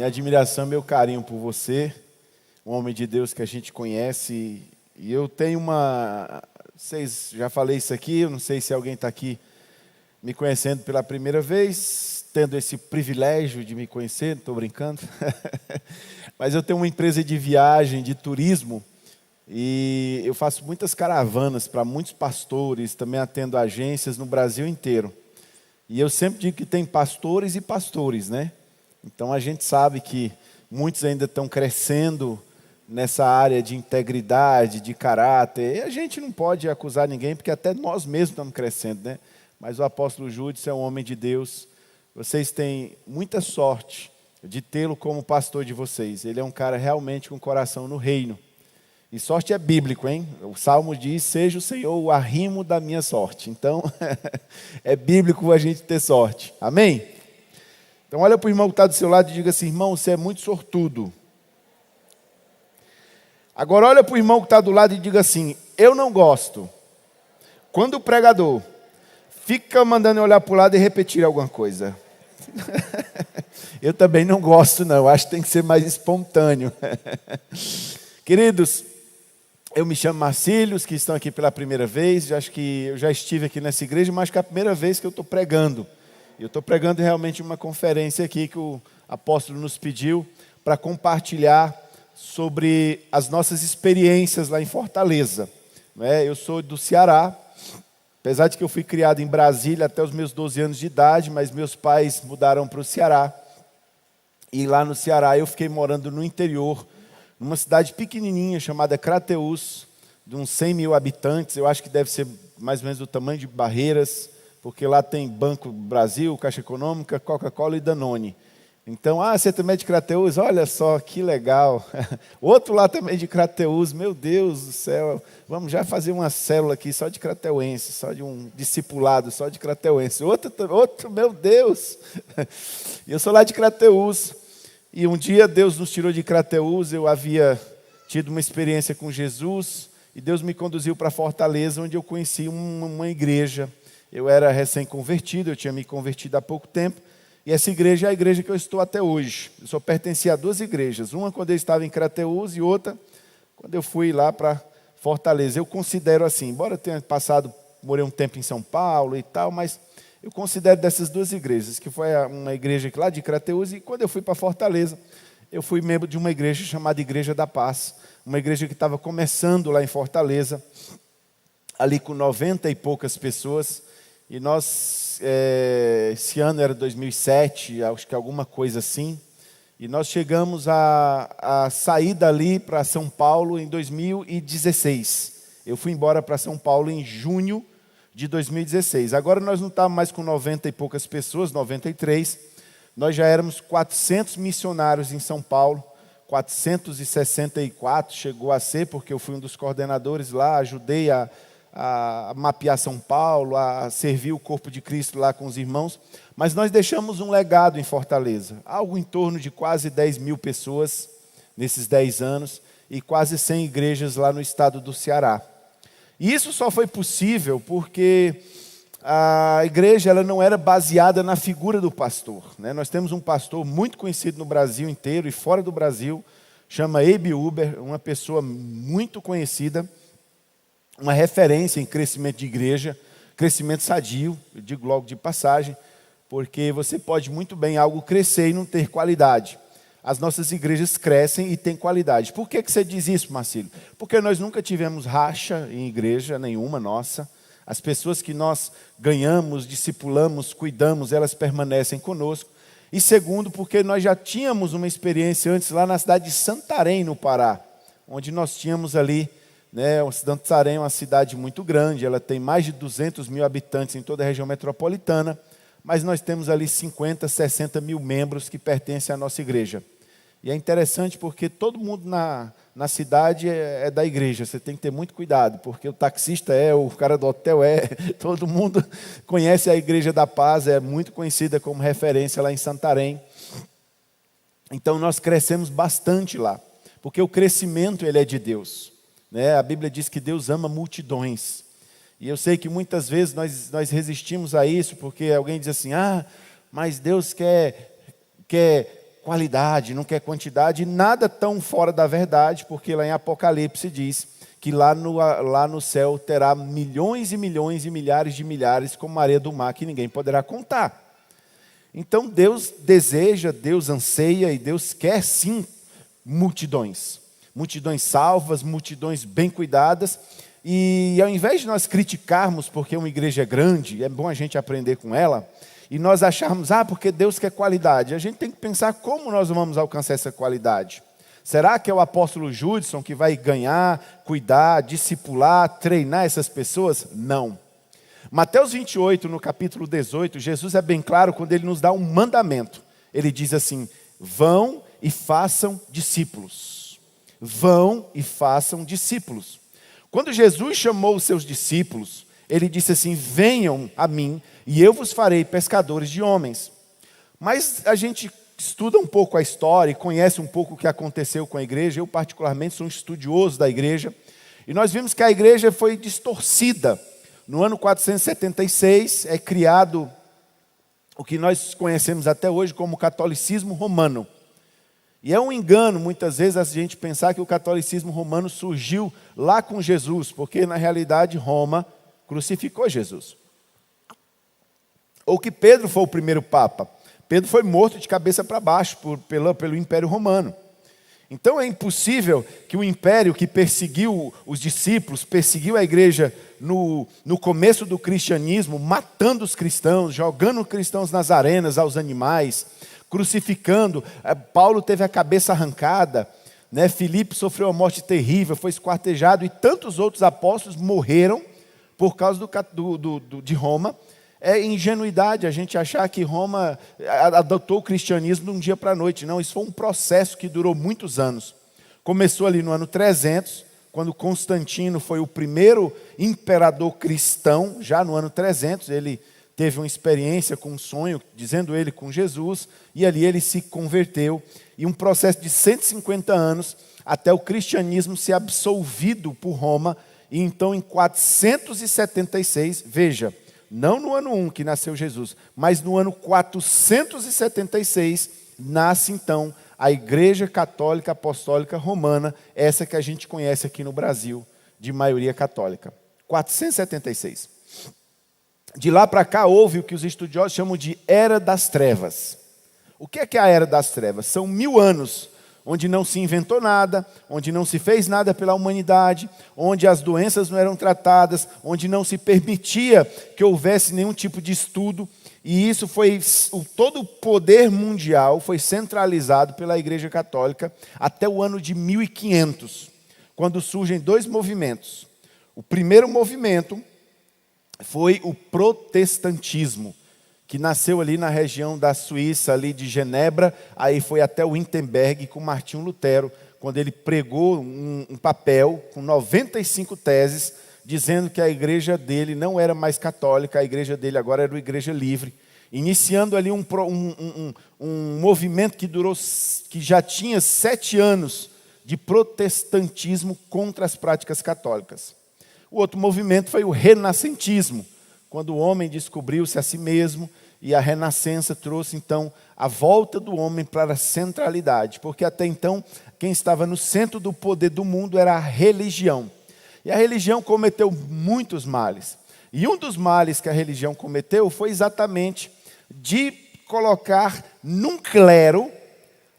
minha admiração, meu carinho por você, um homem de Deus que a gente conhece. E eu tenho vocês já falei isso aqui, eu não sei se alguém está aqui me conhecendo pela primeira vez, tendo esse privilégio de me conhecer, estou brincando. Mas eu tenho uma empresa de viagem, de turismo, e eu faço muitas caravanas para muitos pastores, também atendo agências no Brasil inteiro. E eu sempre digo que tem pastores e pastores, né? Então a gente sabe que muitos ainda estão crescendo nessa área de integridade, de caráter. E a gente não pode acusar ninguém, porque até nós mesmos estamos crescendo, né? Mas o apóstolo Júdice é um homem de Deus. Vocês têm muita sorte de tê-lo como pastor de vocês. Ele é um cara realmente com coração no reino. E sorte é bíblico, hein? O Salmo diz, seja o Senhor o arrimo da minha sorte. Então, é bíblico a gente ter sorte. Amém? Então, olha para o irmão que está do seu lado e diga assim, irmão, você é muito sortudo. Agora, olha para o irmão que está do lado e diga assim, eu não gosto quando o pregador fica mandando eu olhar para o lado e repetir alguma coisa. Eu também não gosto, não. Acho que tem que ser mais espontâneo. Queridos, eu me chamo Marcílio, os que estão aqui pela primeira vez, acho que eu já estive aqui nessa igreja, mas que é a primeira vez que eu estou pregando. Eu estou pregando realmente uma conferência aqui que o apóstolo nos pediu para compartilhar sobre as nossas experiências lá em Fortaleza. Eu sou do Ceará, apesar de que eu fui criado em Brasília até os meus 12 anos de idade, mas meus pais mudaram para o Ceará. E lá no Ceará eu fiquei morando no interior, numa cidade pequenininha chamada Crateús, de uns 100 mil habitantes. Eu acho que deve ser mais ou menos do tamanho de Barreiras, porque lá tem Banco Brasil, Caixa Econômica, Coca-Cola e Danone. Então, você também é de Crateús? Olha só, que legal. Outro lá também de Crateús, meu Deus do céu. Vamos já fazer uma célula aqui só de crateuense, só de um discipulado, só de crateuense. Outro, meu Deus. Eu sou lá de Crateús. E um dia Deus nos tirou de Crateús, eu havia tido uma experiência com Jesus, e Deus me conduziu para Fortaleza, onde eu conheci uma igreja. Eu era recém-convertido, eu tinha me convertido há pouco tempo, e essa igreja é a igreja que eu estou até hoje. Eu só pertencia a duas igrejas, uma quando eu estava em Crateús e outra quando eu fui lá para Fortaleza. Eu considero assim, embora eu tenha morei um tempo em São Paulo e tal, mas eu considero dessas duas igrejas, que foi uma igreja lá de Crateús, e quando eu fui para Fortaleza, eu fui membro de uma igreja chamada Igreja da Paz, uma igreja que estava começando lá em Fortaleza, ali com 90 e poucas pessoas, e nós, esse ano era 2007, acho que alguma coisa assim, e nós chegamos a sair dali para São Paulo em 2016. Eu fui embora para São Paulo em junho de 2016. Agora nós não estamos mais com 90 e poucas pessoas, 93. Nós já éramos 400 missionários em São Paulo, 464 chegou a ser, porque eu fui um dos coordenadores lá, ajudei a mapear São Paulo, a servir o corpo de Cristo lá com os irmãos. Mas nós deixamos um legado em Fortaleza, algo em torno de quase 10 mil pessoas nesses 10 anos e quase 100 igrejas lá no estado do Ceará. E isso só foi possível porque a igreja ela não era baseada na figura do pastor, né? Nós temos um pastor muito conhecido no Brasil inteiro e fora do Brasil, chama Abe Uber, uma pessoa muito conhecida, uma referência em crescimento de igreja, crescimento sadio, eu digo logo de passagem, porque você pode muito bem algo crescer e não ter qualidade. As nossas igrejas crescem e têm qualidade. Por que você diz isso, Marcílio? Porque nós nunca tivemos racha em igreja nenhuma nossa. As pessoas que nós ganhamos, discipulamos, cuidamos, elas permanecem conosco. E segundo, porque nós já tínhamos uma experiência antes lá na cidade de Santarém, no Pará, onde nós tínhamos ali, Santarém é uma cidade muito grande, ela tem mais de 200 mil habitantes em toda a região metropolitana, mas nós temos ali 50, 60 mil membros que pertencem à nossa igreja. E é interessante porque todo mundo na cidade é da igreja. Você tem que ter muito cuidado, porque o taxista o cara do hotel todo mundo conhece a Igreja da Paz, é muito conhecida como referência lá em Santarém. Então nós crescemos bastante lá, porque o crescimento ele é de Deus, né? A Bíblia diz que Deus ama multidões. E eu sei que muitas vezes nós resistimos a isso, porque alguém diz assim, mas Deus quer qualidade, não quer quantidade, nada tão fora da verdade, porque lá em Apocalipse diz que lá no céu terá milhões e milhões e milhares de milhares como a areia do mar que ninguém poderá contar. Então Deus deseja, Deus anseia e Deus quer sim multidões. Multidões salvas, multidões bem cuidadas. E ao invés de nós criticarmos porque uma igreja é grande, é bom a gente aprender com ela, e nós acharmos, porque Deus quer qualidade, a gente tem que pensar como nós vamos alcançar essa qualidade. Será que é o apóstolo Judson que vai ganhar, cuidar, discipular, treinar essas pessoas? Não. Mateus 28, no capítulo 18, Jesus é bem claro quando ele nos dá um mandamento. Ele diz assim: vão e façam discípulos. Vão e façam discípulos. Quando Jesus chamou os seus discípulos, ele disse assim: venham a mim e eu vos farei pescadores de homens. Mas a gente estuda um pouco a história e conhece um pouco o que aconteceu com a igreja. Eu particularmente sou um estudioso da igreja. E nós vimos que a igreja foi distorcida. No ano 476 é criado o que nós conhecemos até hoje como catolicismo romano. E é um engano, muitas vezes, a gente pensar que o catolicismo romano surgiu lá com Jesus, porque, na realidade, Roma crucificou Jesus. Ou que Pedro foi o primeiro papa. Pedro foi morto de cabeça para baixo pelo Império Romano. Então, é impossível que o império que perseguiu os discípulos, perseguiu a igreja no começo do cristianismo, matando os cristãos, jogando cristãos nas arenas aos animais, crucificando. Paulo teve a cabeça arrancada, né? Filipe sofreu uma morte terrível, foi esquartejado, e tantos outros apóstolos morreram por causa de Roma. É ingenuidade a gente achar que Roma adotou o cristianismo de um dia para a noite. Não, isso foi um processo que durou muitos anos. Começou ali no ano 300, quando Constantino foi o primeiro imperador cristão. Já no ano 300, ele teve uma experiência com um sonho, dizendo ele com Jesus, e ali ele se converteu. E um processo de 150 anos, até o cristianismo ser absolvido por Roma. E então em 476, veja, não no ano 1 que nasceu Jesus, mas no ano 476, nasce então a Igreja Católica Apostólica Romana, essa que a gente conhece aqui no Brasil, de maioria católica. 476. De lá para cá houve o que os estudiosos chamam de Era das Trevas. O que é a Era das Trevas? São 1000 anos onde não se inventou nada, onde não se fez nada pela humanidade, onde as doenças não eram tratadas, onde não se permitia que houvesse nenhum tipo de estudo, e isso foi, todo o poder mundial foi centralizado pela Igreja Católica até o ano de 1500, quando surgem 2 movimentos. O primeiro movimento foi o protestantismo, que nasceu ali na região da Suíça, ali de Genebra, aí foi até o Wittenberg com Martinho Lutero, quando ele pregou um papel com 95 teses, dizendo que a igreja dele não era mais católica, a igreja dele agora era uma igreja livre, iniciando ali um movimento que já tinha 7 anos de protestantismo contra as práticas católicas. O outro movimento foi o renascentismo, quando o homem descobriu-se a si mesmo, e a renascença trouxe então a volta do homem para a centralidade, porque até então quem estava no centro do poder do mundo era a religião. E a religião cometeu muitos males. E um dos males que a religião cometeu foi exatamente de colocar num clero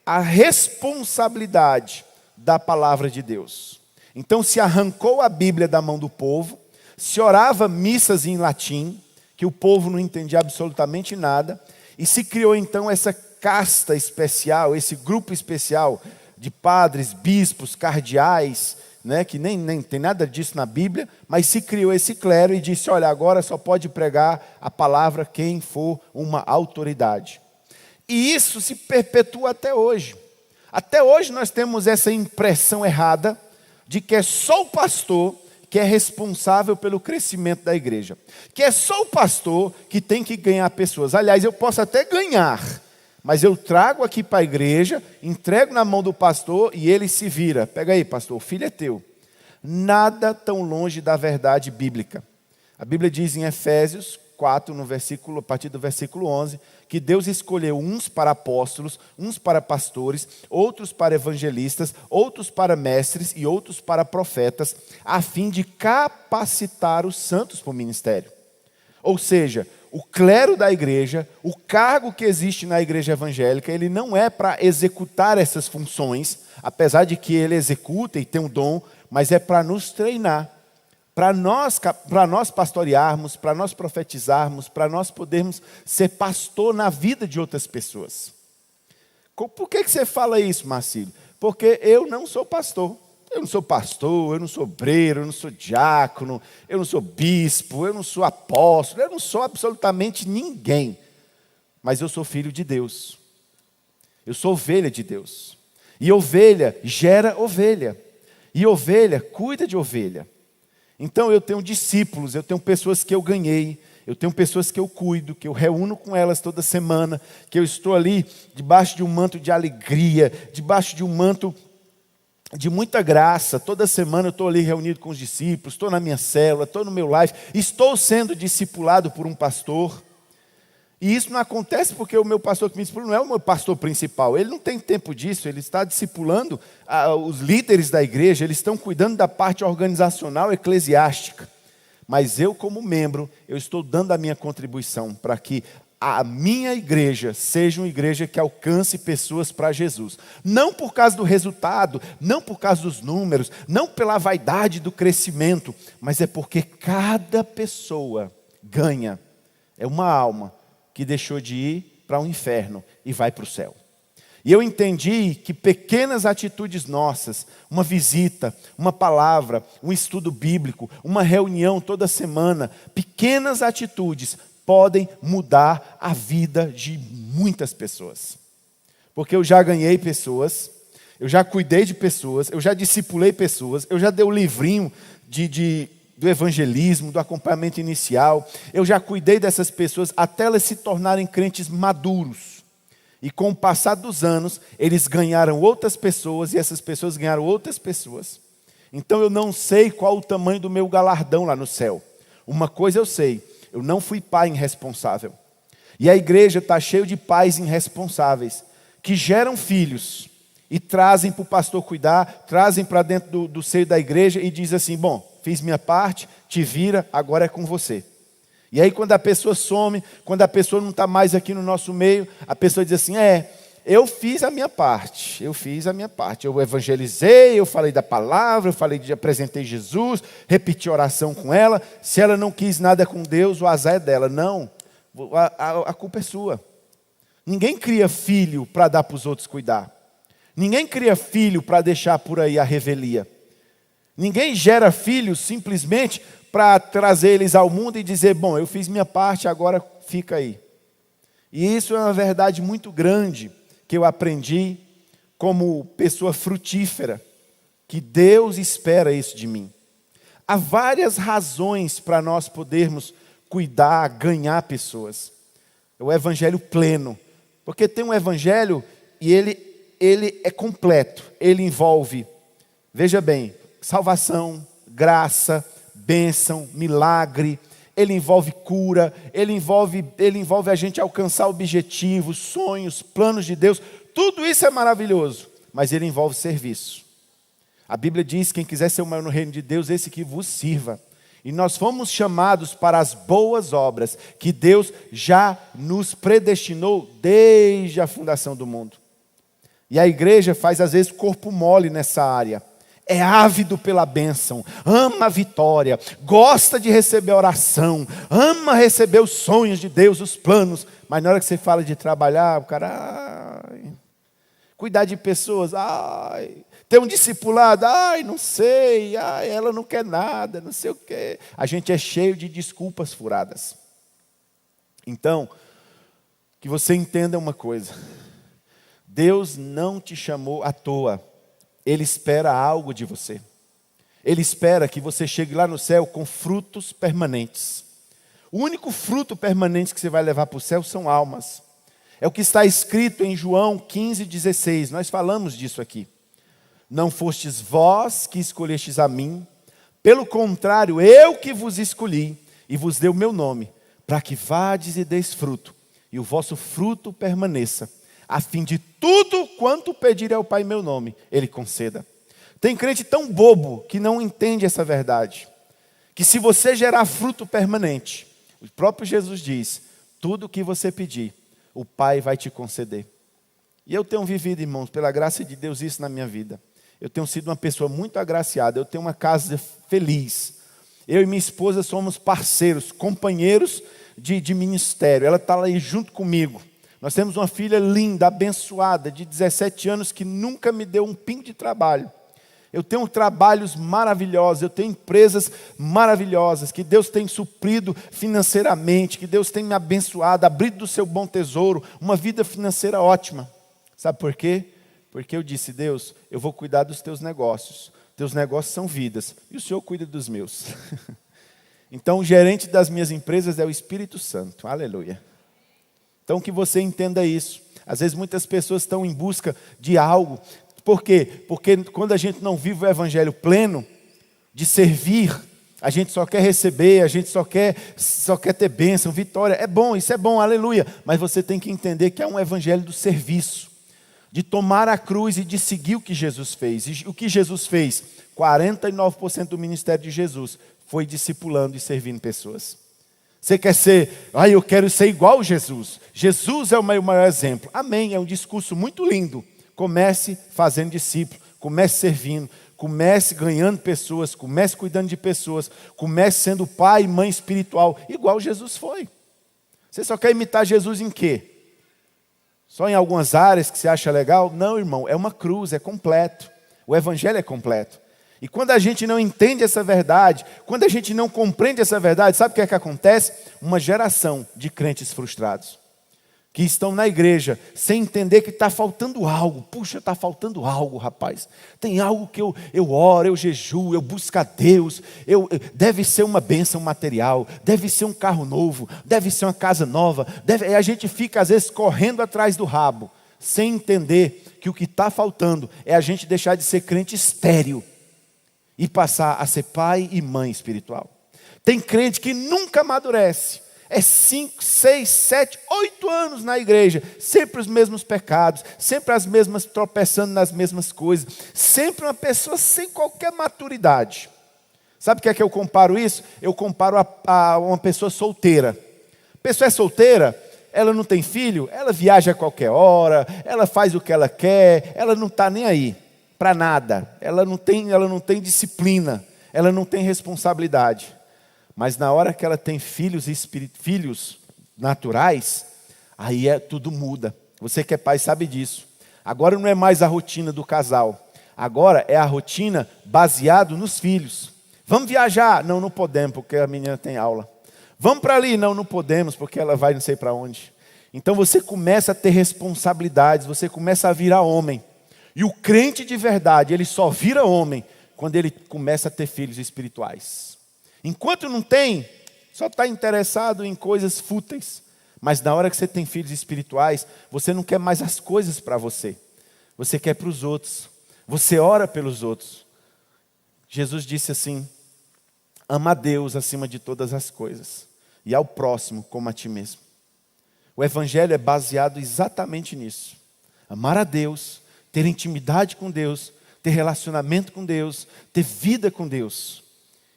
a responsabilidade da palavra de Deus. Então se arrancou a Bíblia da mão do povo, se orava missas em latim, que o povo não entendia absolutamente nada, e se criou então essa casta especial, esse grupo especial de padres, bispos, cardeais, né, que nem tem nada disso na Bíblia, mas se criou esse clero e disse: olha, agora só pode pregar a palavra quem for uma autoridade. E isso se perpetua até hoje. Até hoje nós temos essa impressão errada de que é só o pastor que é responsável pelo crescimento da igreja, que é só o pastor que tem que ganhar pessoas. Aliás, eu posso até ganhar, mas eu trago aqui para a igreja, entrego na mão do pastor e ele se vira. Pega aí, pastor, o filho é teu. Nada tão longe da verdade bíblica. A Bíblia diz em Efésios 4, a partir do versículo 11, que Deus escolheu uns para apóstolos, uns para pastores, outros para evangelistas, outros para mestres e outros para profetas, a fim de capacitar os santos para o ministério. Ou seja, o clero da igreja, o cargo que existe na igreja evangélica, ele não é para executar essas funções, apesar de que ele executa e tem um dom, mas é para nos treinar, para nós pastorearmos, para nós profetizarmos, para nós podermos ser pastor na vida de outras pessoas. Por que você fala isso, Marcílio? Porque eu não sou pastor. Eu não sou pastor, eu não sou obreiro, eu não sou diácono, eu não sou bispo, eu não sou apóstolo, eu não sou absolutamente ninguém. Mas eu sou filho de Deus. Eu sou ovelha de Deus. E ovelha gera ovelha. E ovelha cuida de ovelha. Então eu tenho discípulos, eu tenho pessoas que eu ganhei, eu tenho pessoas que eu cuido, que eu reúno com elas toda semana, que eu estou ali debaixo de um manto de alegria, debaixo de um manto de muita graça. Toda semana eu estou ali reunido com os discípulos, estou na minha célula, estou no meu life, estou sendo discipulado por um pastor. E isso não acontece porque o meu pastor que me discipula não é o meu pastor principal. Ele não tem tempo disso, ele está discipulando os líderes da igreja, eles estão cuidando da parte organizacional eclesiástica. Mas eu, como membro, eu estou dando a minha contribuição para que a minha igreja seja uma igreja que alcance pessoas para Jesus. Não por causa do resultado, não por causa dos números, não pela vaidade do crescimento, mas é porque cada pessoa ganha. É uma alma que deixou de ir para o inferno e vai para o céu. E eu entendi que pequenas atitudes nossas, uma visita, uma palavra, um estudo bíblico, uma reunião toda semana, pequenas atitudes podem mudar a vida de muitas pessoas. Porque eu já ganhei pessoas, eu já cuidei de pessoas, eu já discipulei pessoas, eu já dei o livrinho do evangelismo, do acompanhamento inicial. Eu já cuidei dessas pessoas até elas se tornarem crentes maduros. E com o passar dos anos, eles ganharam outras pessoas e essas pessoas ganharam outras pessoas. Então eu não sei qual o tamanho do meu galardão lá no céu. Uma coisa eu sei, eu não fui pai irresponsável. E a igreja está cheia de pais irresponsáveis, que geram filhos e trazem para o pastor cuidar, trazem para dentro do seio da igreja e diz assim: bom, fiz minha parte, te vira, agora é com você. E aí quando a pessoa some, quando a pessoa não está mais aqui no nosso meio, a pessoa diz assim: eu fiz a minha parte, eu evangelizei, eu falei da palavra, apresentei Jesus, repeti oração com ela. Se ela não quis nada com Deus, o azar é dela. Não, a culpa é sua. Ninguém cria filho para dar para os outros cuidar. Ninguém cria filho para deixar por aí a revelia. Ninguém gera filhos simplesmente para trazer eles ao mundo e dizer: bom, eu fiz minha parte, agora fica aí. E isso é uma verdade muito grande que eu aprendi como pessoa frutífera, que Deus espera isso de mim. Há várias razões para nós podermos cuidar, ganhar pessoas. O evangelho pleno, porque tem um evangelho e ele é completo, ele envolve, veja bem, salvação, graça, bênção, milagre, ele envolve cura, ele envolve a gente alcançar objetivos, sonhos, planos de Deus. Tudo isso é maravilhoso, mas ele envolve serviço. A Bíblia diz: quem quiser ser o maior no reino de Deus, esse que vos sirva. E nós fomos chamados para as boas obras que Deus já nos predestinou desde a fundação do mundo. E a igreja faz às vezes corpo mole nessa área. É ávido pela bênção, ama a vitória, gosta de receber oração, ama receber os sonhos de Deus, os planos. Mas na hora que você fala de trabalhar, o cara, cuidar de pessoas, ter um discipulado, não sei, ela não quer nada, não sei o quê. A gente é cheio de desculpas furadas. Então, que você entenda uma coisa: Deus não te chamou à toa. Ele espera algo de você. Ele espera que você chegue lá no céu com frutos permanentes. O único fruto permanente que você vai levar para o céu são almas. É o que está escrito em João 15,16. Nós falamos disso aqui. Não fostes vós que escolhestes a mim, pelo contrário, eu que vos escolhi e vos dei o meu nome, para que vades e deis fruto, e o vosso fruto permaneça, a fim de tudo quanto pedir ao Pai em meu nome, Ele conceda. Tem crente tão bobo que não entende essa verdade, que se você gerar fruto permanente, o próprio Jesus diz, tudo o que você pedir, o Pai vai te conceder. E eu tenho vivido, irmãos, pela graça de Deus, isso na minha vida. Eu tenho sido uma pessoa muito agraciada, eu tenho uma casa feliz. Eu e minha esposa somos parceiros, companheiros de ministério. Ela está aí junto comigo. Nós temos uma filha linda, abençoada, de 17 anos, que nunca me deu um pingo de trabalho. Eu tenho trabalhos maravilhosos, eu tenho empresas maravilhosas, que Deus tem suprido financeiramente, que Deus tem me abençoado, abrido do seu bom tesouro, uma vida financeira ótima. Sabe por quê? Porque eu disse, Deus, eu vou cuidar dos teus negócios são vidas, e o Senhor cuida dos meus. Então o gerente das minhas empresas é o Espírito Santo, aleluia. Então que você entenda isso. Às vezes muitas pessoas estão em busca de algo. Por quê? Porque quando a gente não vive o evangelho pleno, de servir, a gente só quer receber, a gente só quer ter bênção, vitória. É bom, isso é bom, aleluia. Mas você tem que entender que é um evangelho do serviço, de tomar a cruz e de seguir o que Jesus fez. E o que Jesus fez? 49% do ministério de Jesus foi discipulando e servindo pessoas. Você quer ser, eu quero ser igual a Jesus. Jesus é o meu maior exemplo. Amém, é um discurso muito lindo. Comece fazendo discípulo, comece servindo, comece ganhando pessoas, comece cuidando de pessoas, comece sendo pai e mãe espiritual, igual Jesus foi. Você só quer imitar Jesus em quê? Só em algumas áreas que você acha legal? Não, irmão, é uma cruz, é completo. O evangelho é completo. E quando a gente não entende essa verdade, quando a gente não compreende essa verdade, sabe o que é que acontece? Uma geração de crentes frustrados, que estão na igreja sem entender que está faltando algo. Puxa, está faltando algo, rapaz. Tem algo que eu oro, eu jejuo, eu busco a Deus. Deve ser uma bênção material, deve ser um carro novo, deve ser uma casa nova. A gente fica às vezes correndo atrás do rabo, sem entender que o que está faltando é a gente deixar de ser crente estéril e passar a ser pai e mãe espiritual. Tem crente que nunca amadurece. É 5, 6, 7, 8 anos na igreja, sempre os mesmos pecados, sempre as mesmas, tropeçando nas mesmas coisas, sempre uma pessoa sem qualquer maturidade. Sabe o que é que eu comparo isso? Eu comparo a uma pessoa solteira. A pessoa é solteira, ela não tem filho, ela viaja a qualquer hora, ela faz o que ela quer, ela não está nem aí para nada, ela não tem disciplina, ela não tem responsabilidade. Mas na hora que ela tem filhos naturais, aí tudo muda. Você que é pai sabe disso. Agora não é mais a rotina do casal. Agora é a rotina baseada nos filhos. Vamos viajar? Não, não podemos porque a menina tem aula. Vamos para ali? Não, não podemos porque ela vai não sei para onde. Então você começa a ter responsabilidades, você começa a virar homem. E o crente de verdade, ele só vira homem quando ele começa a ter filhos espirituais. Enquanto não tem, só está interessado em coisas fúteis. Mas na hora que você tem filhos espirituais, você não quer mais as coisas para você. Você quer para os outros. Você ora pelos outros. Jesus disse assim, ama a Deus acima de todas as coisas. E ao próximo como a ti mesmo. O evangelho é baseado exatamente nisso. Amar a Deus, ter intimidade com Deus, ter relacionamento com Deus, ter vida com Deus.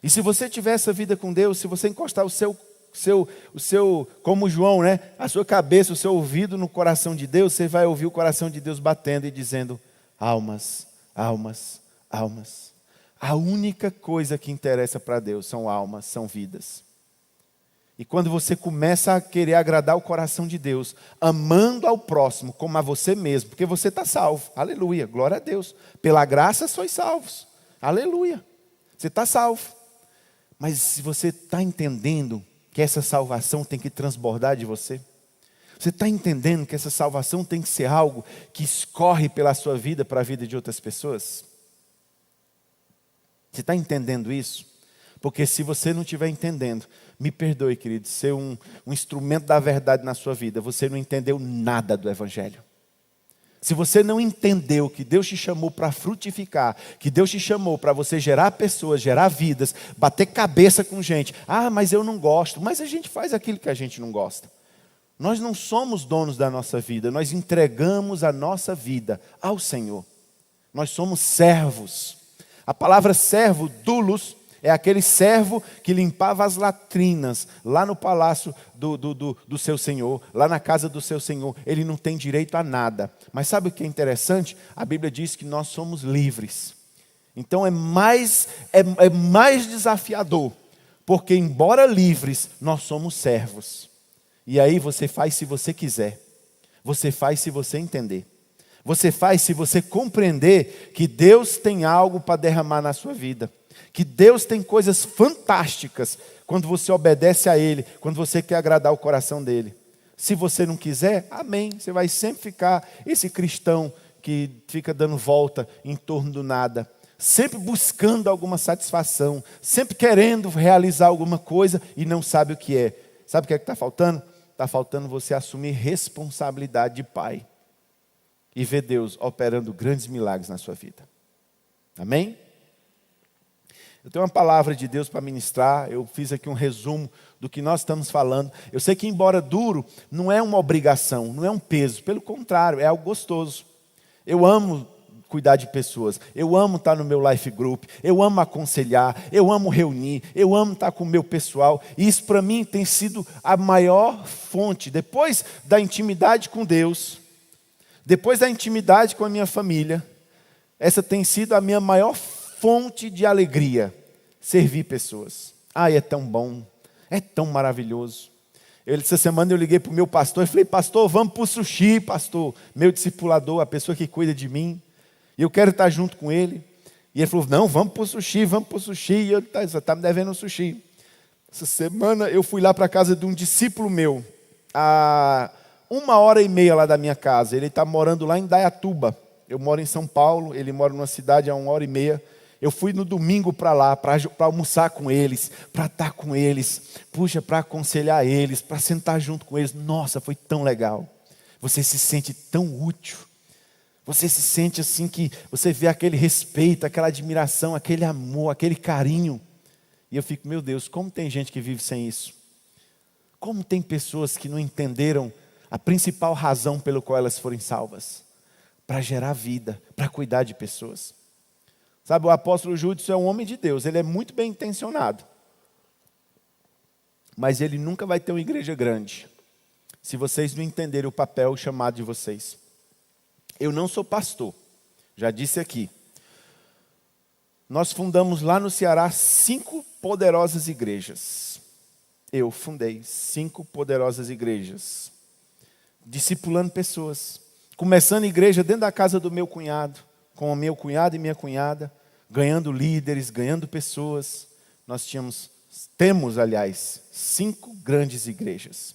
E se você tiver essa vida com Deus, se você encostar o seu, como João, né? A sua cabeça, o seu ouvido no coração de Deus, você vai ouvir o coração de Deus batendo e dizendo, almas, almas, almas. A única coisa que interessa para Deus são almas, são vidas. E quando você começa a querer agradar o coração de Deus, amando ao próximo como a você mesmo, porque você está salvo, aleluia, glória a Deus. Pela graça sois salvos, aleluia, você está salvo. Mas se você está entendendo que essa salvação tem que transbordar de você, você está entendendo que essa salvação tem que ser algo que escorre pela sua vida para a vida de outras pessoas? Você está entendendo isso? Porque se você não estiver entendendo, me perdoe, querido, ser um instrumento da verdade na sua vida, você não entendeu nada do evangelho. Se você não entendeu que Deus te chamou para frutificar, que Deus te chamou para você gerar pessoas, gerar vidas, bater cabeça com gente. Ah, mas eu não gosto. Mas a gente faz aquilo que a gente não gosta. Nós não somos donos da nossa vida, nós entregamos a nossa vida ao Senhor. Nós somos servos. A palavra servo, doulos, é aquele servo que limpava as latrinas lá no palácio do seu senhor, lá na casa do seu senhor. Ele não tem direito a nada. Mas sabe o que é interessante? A Bíblia diz que nós somos livres. Então é mais desafiador, porque embora livres, nós somos servos. E aí você faz se você quiser. Você faz se você entender. Você faz se você compreender que Deus tem algo para derramar na sua vida. Que Deus tem coisas fantásticas quando você obedece a Ele, quando você quer agradar o coração dEle. Se você não quiser, amém. Você vai sempre ficar esse cristão que fica dando volta em torno do nada. Sempre buscando alguma satisfação. Sempre querendo realizar alguma coisa e não sabe o que é. Sabe o que está faltando? Está faltando você assumir responsabilidade de pai. E ver Deus operando grandes milagres na sua vida. Amém? Eu tenho uma palavra de Deus para ministrar. Eu fiz aqui um resumo do que nós estamos falando. Eu sei que, embora duro, não é uma obrigação, não é um peso. Pelo contrário, é algo gostoso. Eu amo cuidar de pessoas. Eu amo estar no meu life group. Eu amo aconselhar. Eu amo reunir. Eu amo estar com o meu pessoal. E isso para mim tem sido a maior fonte. Depois da intimidade com Deus, depois da intimidade com a minha família, essa tem sido a minha maior fonte de alegria, servir pessoas. Ai, é tão bom, é tão maravilhoso. Essa semana eu liguei para o meu pastor e falei: pastor, vamos para o sushi, pastor. Meu discipulador, a pessoa que cuida de mim. E eu quero estar junto com ele. E ele falou: não, vamos para o sushi, vamos para o sushi. E eu está me devendo um sushi. Essa semana eu fui lá para a casa de um discípulo meu, a 1h30 lá da minha casa. Ele está morando lá em Indaiatuba. Eu moro em São Paulo, ele mora numa cidade a 1h30. Eu fui no domingo para lá, para almoçar com eles, para estar com eles, puxa, para aconselhar eles, para sentar junto com eles. Nossa, foi tão legal. Você se sente tão útil. Você se sente assim que você vê aquele respeito, aquela admiração, aquele amor, aquele carinho. E eu fico, meu Deus, como tem gente que vive sem isso? Como tem pessoas que não entenderam a principal razão pelo qual elas foram salvas? Para gerar vida, para cuidar de pessoas. Sabe, o apóstolo Júdio é um homem de Deus, ele é muito bem intencionado. Mas ele nunca vai ter uma igreja grande, se vocês não entenderem o papel, o chamado de vocês. Eu não sou pastor, já disse aqui. Nós fundamos lá no Ceará 5 poderosas igrejas. Eu fundei 5 poderosas igrejas, discipulando pessoas. Começando a igreja dentro da casa do meu cunhado, com o meu cunhado e minha cunhada, ganhando líderes, ganhando pessoas. Nós temos, aliás, 5 grandes igrejas,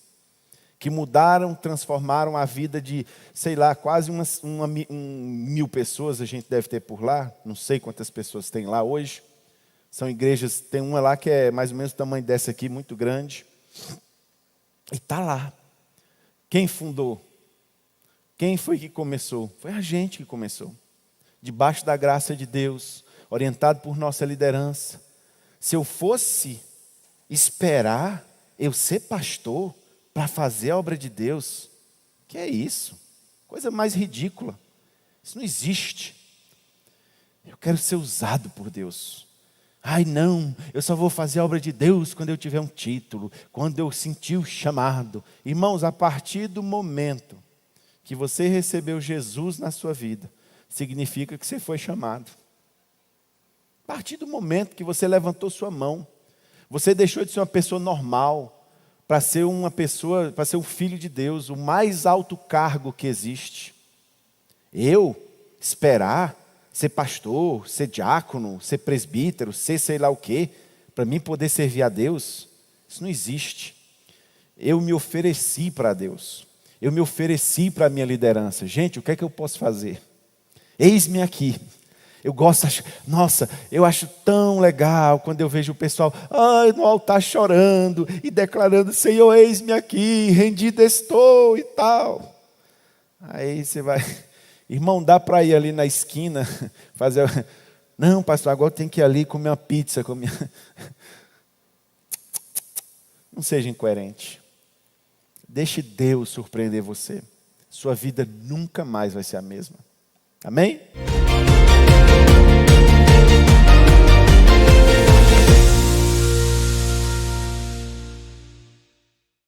que mudaram, transformaram a vida de, sei lá, quase 1.000 pessoas a gente deve ter por lá. Não sei quantas pessoas tem lá hoje. São igrejas, tem uma lá que é mais ou menos o tamanho dessa aqui, muito grande. E está lá. Quem fundou? Quem foi que começou? Foi a gente que começou. Debaixo da graça de Deus, orientado por nossa liderança. Se eu fosse esperar eu ser pastor para fazer a obra de Deus, que é isso? Coisa mais ridícula. Isso não existe. Eu quero ser usado por Deus. Ai não, eu só vou fazer a obra de Deus quando eu tiver um título, quando eu sentir o chamado. Irmãos, a partir do momento que você recebeu Jesus na sua vida, significa que você foi chamado. A partir do momento que você levantou sua mão, você deixou de ser uma pessoa normal para ser uma pessoa, para ser um filho de Deus, o mais alto cargo que existe. Eu esperar ser pastor, ser diácono, ser presbítero, ser sei lá o quê, para mim poder servir a Deus, isso não existe. Eu me ofereci para Deus. Eu me ofereci para a minha liderança. Gente, o que é que eu posso fazer? Eis-me aqui. Eu gosto, nossa, eu acho tão legal quando eu vejo o pessoal no altar chorando e declarando: Senhor, eis-me aqui, rendido estou e tal. Aí você vai, Irmão, dá para ir ali na esquina, fazer... Não, pastor, agora tem que ir ali comer uma pizza. Não seja incoerente. Deixe Deus surpreender você. Sua vida nunca mais vai ser a mesma. Amém?